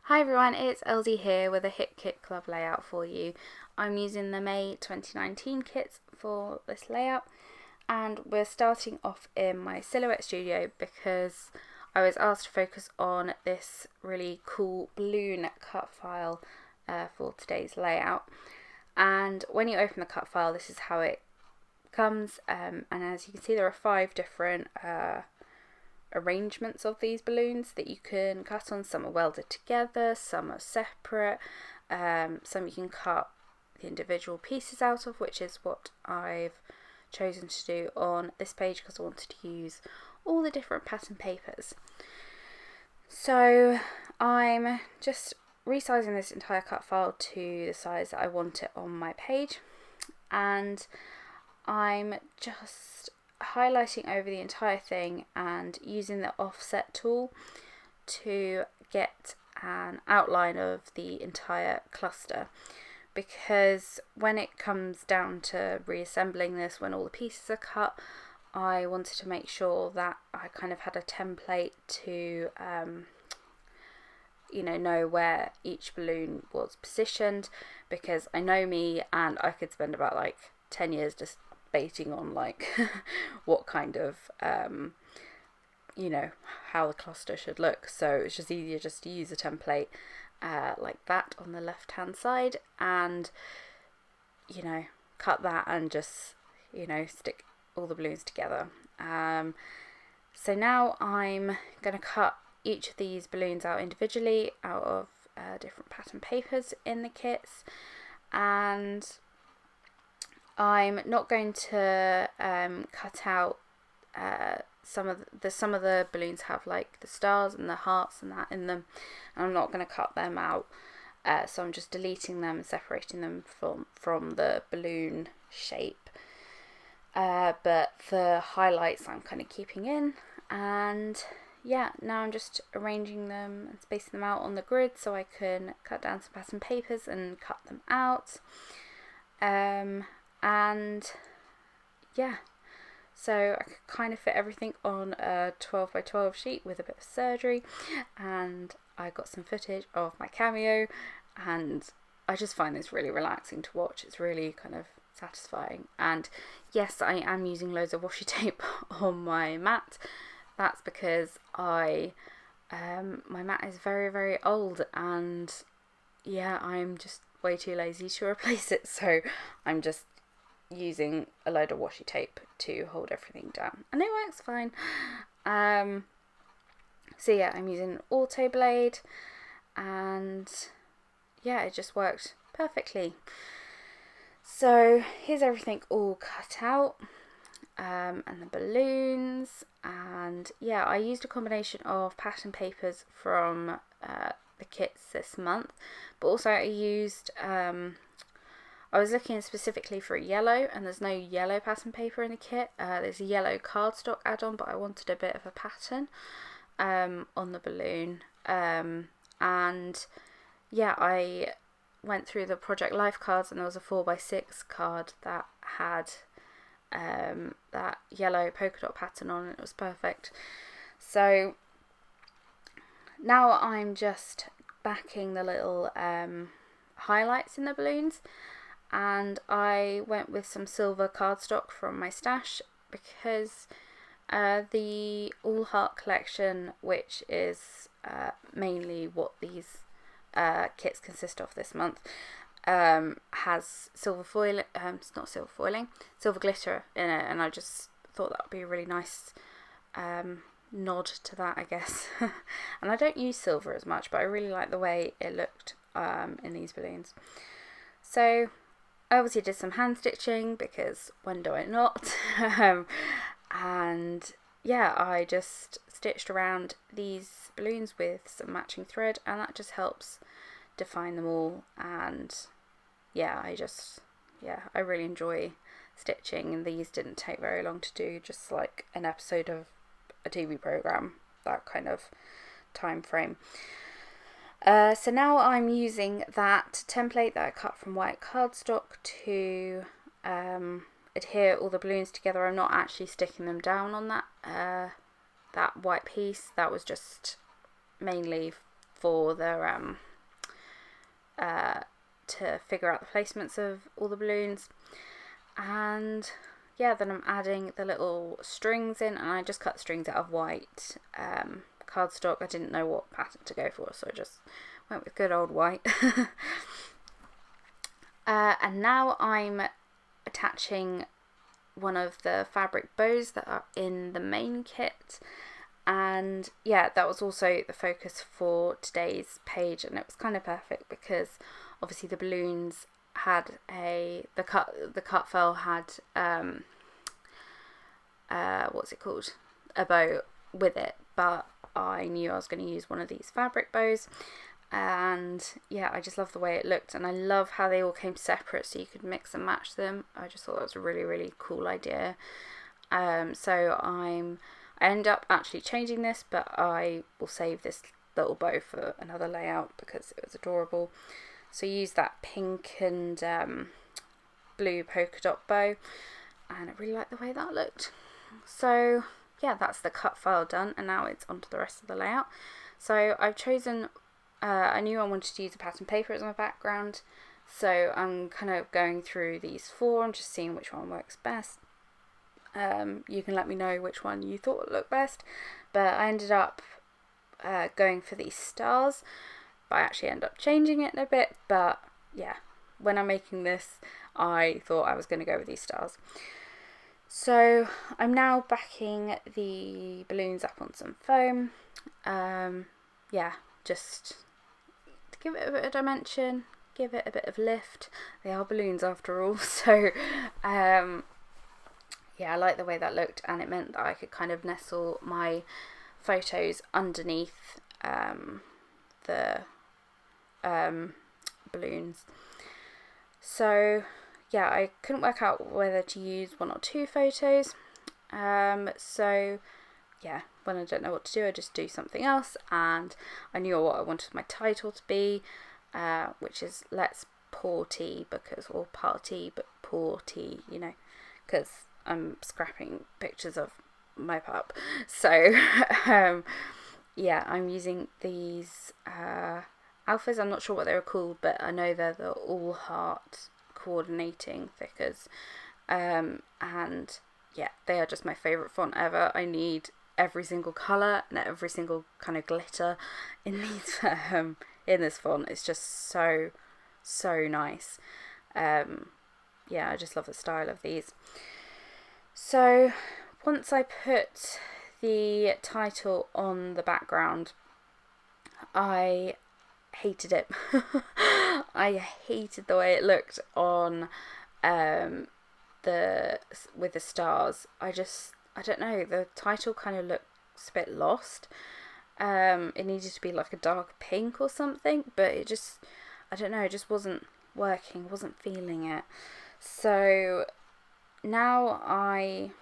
Hi everyone, it's Elsie here with a Hit Kit Club layout for you. I'm using the May 2019 kits for this layout, and we're starting off in my Silhouette studio because I was asked to focus on this really cool balloon cut file for today's layout. And when you open the cut file, this is how it comes, and as you can see there are 5 different arrangements of these balloons that you can cut on. Some are welded together, some are separate, some you can cut the individual pieces out of, which is what I've chosen to do on this page because I wanted to use all the different pattern papers. So I'm just resizing this entire cut file to the size that I want it on my page, and I'm just highlighting over the entire thing and using the offset tool to get an outline of the entire cluster, because when it comes down to reassembling this, when all the pieces are cut, I wanted to make sure that I kind of had a template to know where each balloon was positioned, because I know me and I could spend about 10 years just debating on what kind of how the cluster should look. So it's just easier just to use a template like that on the left hand side, and cut that and just stick all the balloons together. So now I'm going to cut each of these balloons out individually out of different pattern papers in the kits, and I'm not going to cut out some of the balloons have the stars and the hearts and that in them, and I'm not going to cut them out. So I'm just deleting them and separating them from the balloon shape. But the highlights I'm kind of keeping in, and yeah, now I'm just arranging them and spacing them out on the grid so I can cut down some pattern papers and cut them out. And yeah, so I could kind of fit everything on a 12 by 12 sheet with a bit of surgery, and I got some footage of my cameo, and I just find this really relaxing to watch. It's really kind of satisfying. And yes, I am using loads of washi tape on my mat. That's because my mat is very, very old, and yeah, I'm just way too lazy to replace it, so I'm just using a load of washi tape to hold everything down, and it works fine. So yeah, I'm using auto blade, and yeah, it just worked perfectly. So here's everything all cut out, and the balloons, and yeah, I used a combination of pattern papers from the kits this month, but also I used I was looking specifically for yellow, and there's no yellow pattern paper in the kit. There's a yellow cardstock add-on, but I wanted a bit of a pattern on the balloon. And yeah, I went through the Project Life cards, and there was a 4x6 card that had that yellow polka dot pattern on, and it was perfect. So now I'm just backing the little highlights in the balloons, and I went with some silver cardstock from my stash because the All Heart collection, which is mainly what these kits consist of this month, has silver foil, it's not silver foiling, silver glitter in it, and I just thought that would be a really nice nod to that, I guess. And I don't use silver as much, but I really like the way it looked in these balloons. So I obviously did some hand stitching, because when do I not? And yeah, I just stitched around these balloons with some matching thread, and that just helps define them all. And yeah, I really enjoy stitching, and these didn't take very long to do, just like an episode of a TV program, that kind of time frame. So now I'm using that template that I cut from white cardstock to adhere all the balloons together. I'm not actually sticking them down on that white piece. That was just mainly for the to figure out the placements of all the balloons. And yeah, then I'm adding the little strings in, and I just cut strings out of white cardstock. I didn't know what pattern to go for, so I just went with good old white. And now I'm attaching one of the fabric bows that are in the main kit. And yeah, that was also the focus for today's page, and it was kind of perfect because obviously the balloons had the cut fell had what's it called, a bow with it, but I knew I was going to use one of these fabric bows. And yeah, I just love the way it looked, and I love how they all came separate so you could mix and match them. I just thought that was a really, really cool idea. So I end up actually changing this, but I will save this little bow for another layout because it was adorable. So use that pink and blue polka dot bow, and I really like the way that looked. So yeah, that's the cut file done, and now it's onto the rest of the layout. So I've chosen, I knew I wanted to use a pattern paper as my background, so I'm kind of going through these 4 and just seeing which one works best. You can let me know which one you thought would look best, but I ended up going for these stars, but I actually ended up changing it in a bit. But yeah, when I'm making this, I thought I was going to go with these stars. So I'm now backing the balloons up on some foam. Yeah, just to give it a bit of dimension, give it a bit of lift. They are balloons after all, so yeah, I like the way that looked, and it meant that I could kind of nestle my photos underneath the balloons. So yeah, I couldn't work out whether to use 1 or 2 photos. So yeah, when I don't know what to do, I just do something else, and I knew what I wanted my title to be, which is Let's Paw-ty, or Party, but Paw-ty, you know, because I'm scrapping pictures of my pup. So yeah, I'm using these alphas. I'm not sure what they were called, but I know they're the all heart coordinating thickers, and yeah, they are just my favourite font ever. I need every single colour and every single kind of glitter in these in this font. It's just so nice. Yeah, I just love the style of these. So once I put the title on the background, I hated it. I hated the way it looked on with the stars. I don't know, the title kind of looks a bit lost. It needed to be like a dark pink or something, but it just, I don't know, it just wasn't working, wasn't feeling it. So now am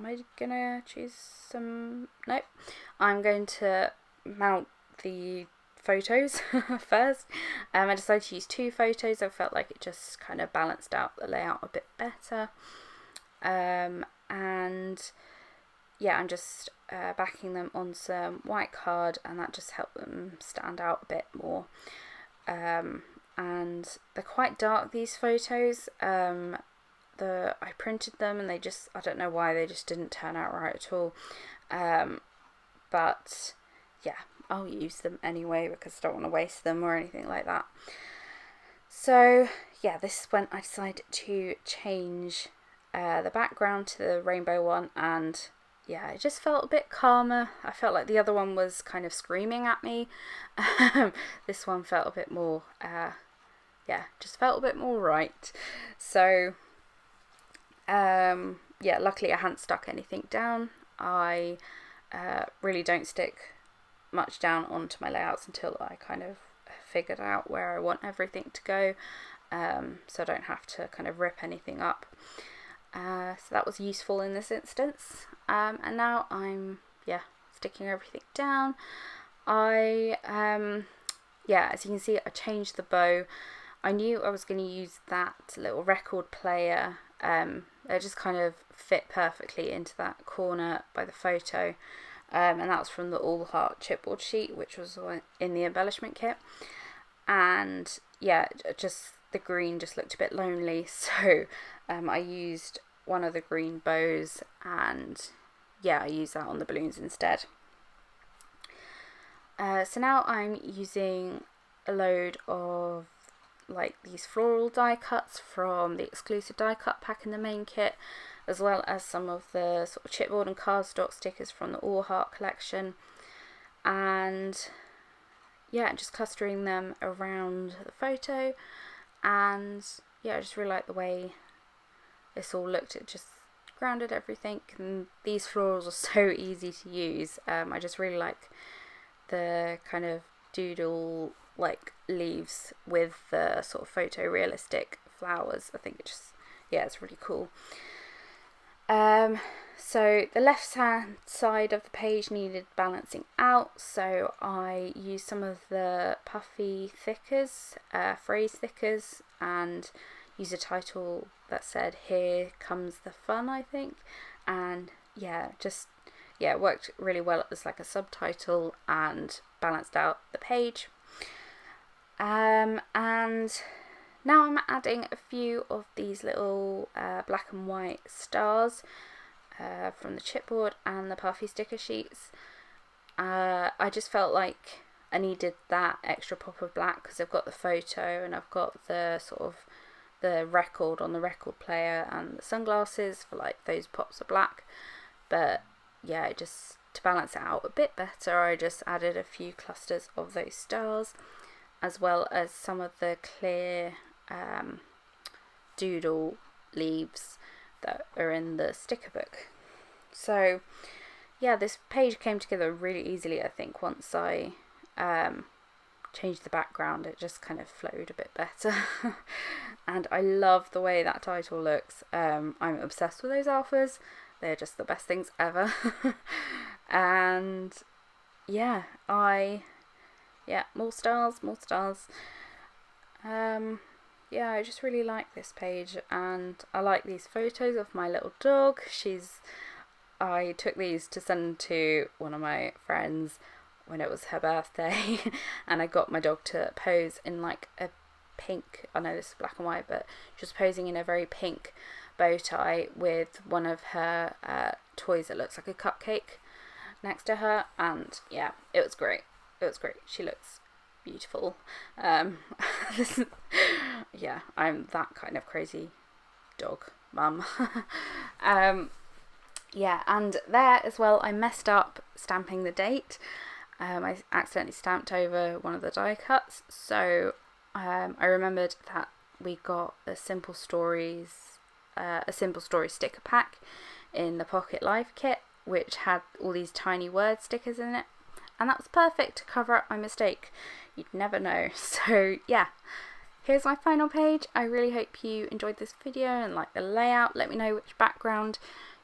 I gonna choose some? Nope. I'm going to mount the photos first. I decided to use 2 photos. I felt like it just kind of balanced out the layout a bit better. And yeah, I'm just backing them on some white card, and that just helped them stand out a bit more. And they're quite dark, these photos. I printed them, and they just, I don't know why, they just didn't turn out right at all. But yeah, I'll use them anyway because I don't want to waste them or anything like that. So yeah, this is when I decided to change the background to the rainbow one, and yeah, it just felt a bit calmer. I felt like the other one was kind of screaming at me. This one felt a bit more, yeah, just felt a bit more right. So yeah, luckily I hadn't stuck anything down. I really don't stick much down onto my layouts until I kind of figured out where I want everything to go, so I don't have to kind of rip anything up. So that was useful in this instance. And now I'm sticking everything down. Yeah, as you can see, I changed the bow. I knew I was going to use that little record player. It just kind of fit perfectly into that corner by the photo. and that's from the All Heart chipboard sheet, which was in the embellishment kit. And yeah, just the green just looked a bit lonely, so I used one of the green bows, and yeah, I used that on the balloons instead. So now I'm using a load of like these floral die cuts from the exclusive die cut pack in the main kit, as well as some of the sort of chipboard and cardstock stickers from the All Heart collection, and yeah, just clustering them around the photo. And yeah, I just really like the way this all looked. It just grounded everything, and these florals are so easy to use. I just really like the kind of doodle like leaves with the sort of photorealistic flowers. I think it just, yeah, it's really cool. So the left hand side of the page needed balancing out, so I used some of the puffy thickers, phrase thickers, and used a title that said "Here Comes the Fun," I think. And yeah, it worked really well as like a subtitle and balanced out the page. And now I'm adding a few of these little black and white stars from the chipboard and the puffy sticker sheets. I just felt like I needed that extra pop of black because I've got the photo and I've got the sort of the record on the record player and the sunglasses for like those pops of black. But yeah, just to balance it out a bit better, I just added a few clusters of those stars, as well as some of the clear doodle leaves that are in the sticker book. So yeah, this page came together really easily, I think. Once I changed the background, it just kind of flowed a bit better. And I love the way that title looks. I'm obsessed with those alphas. They're just the best things ever. And yeah, more stars. Yeah, I just really like this page, and I like these photos of my little dog. I took these to send to one of my friends when it was her birthday, and I got my dog to pose in like a pink, I know this is black and white, but she was posing in a very pink bow tie with one of her toys that looks like a cupcake next to her, and yeah, it was great. She looks beautiful. Yeah, I'm that kind of crazy dog mum. Yeah, and there as well, I messed up stamping the date. I accidentally stamped over one of the die cuts, so I remembered that we got a Simple Story sticker pack in the Pocket Life kit, which had all these tiny word stickers in it, and that was perfect to cover up my mistake. You'd never know. So yeah, here's my final page. I really hope you enjoyed this video and liked the layout. Let me know which background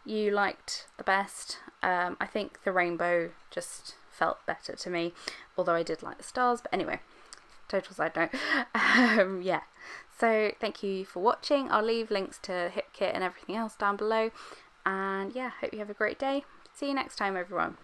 you liked the best. I think the rainbow just felt better to me, although I did like the stars, but anyway, total side note. Yeah, so thank you for watching. I'll leave links to Hip Kit and everything else down below, and yeah, hope you have a great day. See you next time, everyone.